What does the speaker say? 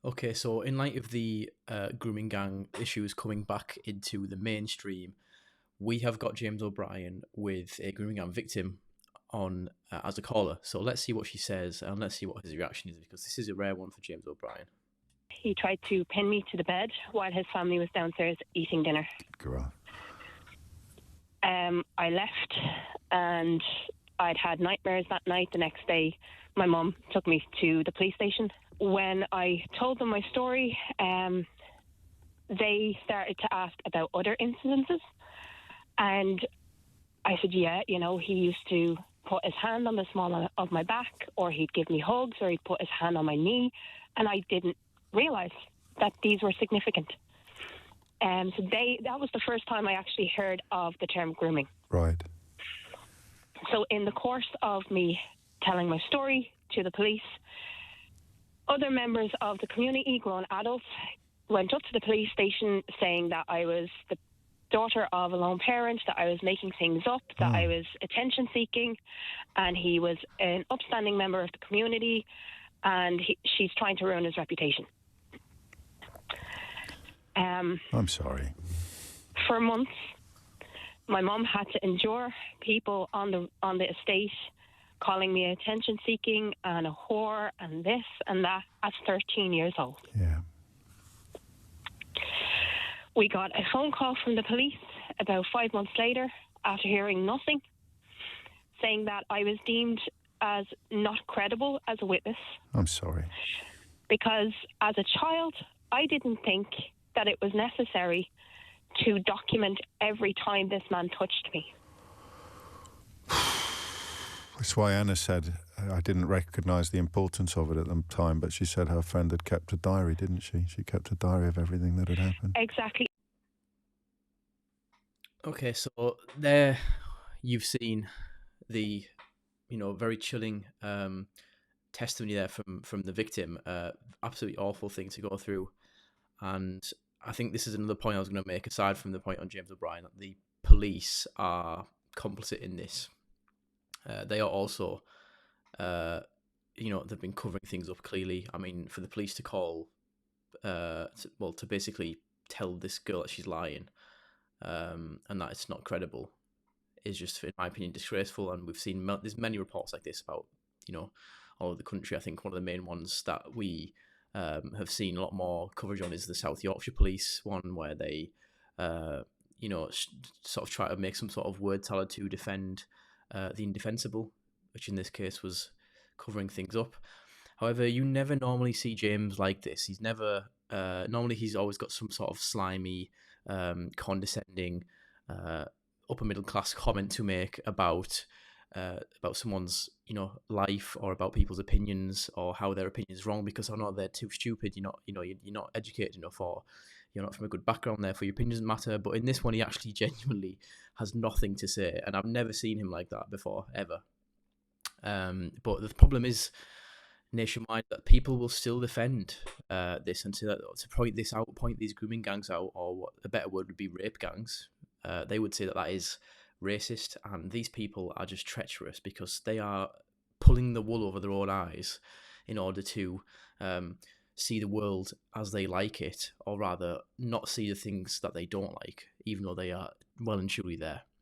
Okay, so in light of the grooming gang issues coming back into the mainstream, we have got James O'Brien with a grooming gang victim on as a caller. So let's see what she says and let's see what his reaction is because this is a rare one for James O'Brien. He tried to pin me to the bed while his family was downstairs eating dinner. Girl. I left and I'd had nightmares that night. The next day, my mum took me to the police station. When I told them my story, they started to ask about other incidences. And I said, yeah, he used to put his hand on the small of my back, or he'd give me hugs, or he'd put his hand on my knee. And I didn't realise that these were significant. So that was the first time I actually heard of the term grooming. Right. So in the course of me telling my story to the police, other members of the community, grown adults, went up to the police station saying that I was the daughter of a lone parent, that I was making things up, that I was attention seeking, and he was an upstanding member of the community, and she's trying to ruin his reputation. I'm sorry. For months, my mum had to endure people on the estate calling me attention seeking and a whore and this and that at 13 years old. Yeah. We got a phone call from the police about 5 months later after hearing nothing, saying that I was deemed as not credible as a witness. I'm sorry. Because as a child, I didn't think that it was necessary to document every time this man touched me. That's why Anna said I didn't recognise the importance of it at the time, but she said her friend had kept a diary, didn't she? She kept a diary of everything that had happened. Exactly. Okay, so there you've seen the, very chilling testimony there from the victim. Absolutely awful thing to go through. And I think this is another point I was going to make, aside from the point on James O'Brien, that the police are complicit in this. They are also, they've been covering things up clearly. I mean, for the police to call, to basically tell this girl that she's lying and that it's not credible is just, in my opinion, disgraceful. And we've seen there's many reports like this about, all over the country. I think one of the main ones that we have seen a lot more coverage on is the South Yorkshire Police one, where they, sort of try to make some sort of word salad to defend the indefensible, which in this case was covering things up. However, you never normally see James like this. He's never, normally he's always got some sort of slimy, condescending, upper middle class comment to make about someone's life, or about people's opinions, or how their opinion is wrong because they're too stupid. You're not educated enough, or you're not from a good background, therefore your opinion doesn't matter. But in this one, he actually genuinely has nothing to say, and I've never seen him like that before, ever. But the problem is nationwide that people will still defend this, and to point this out, point these grooming gangs out, or what a better word would be, rape gangs. They would say that is racist, and these people are just treacherous because they are pulling the wool over their own eyes in order to see the world as they like it, or rather not see the things that they don't like, even though they are well and truly there.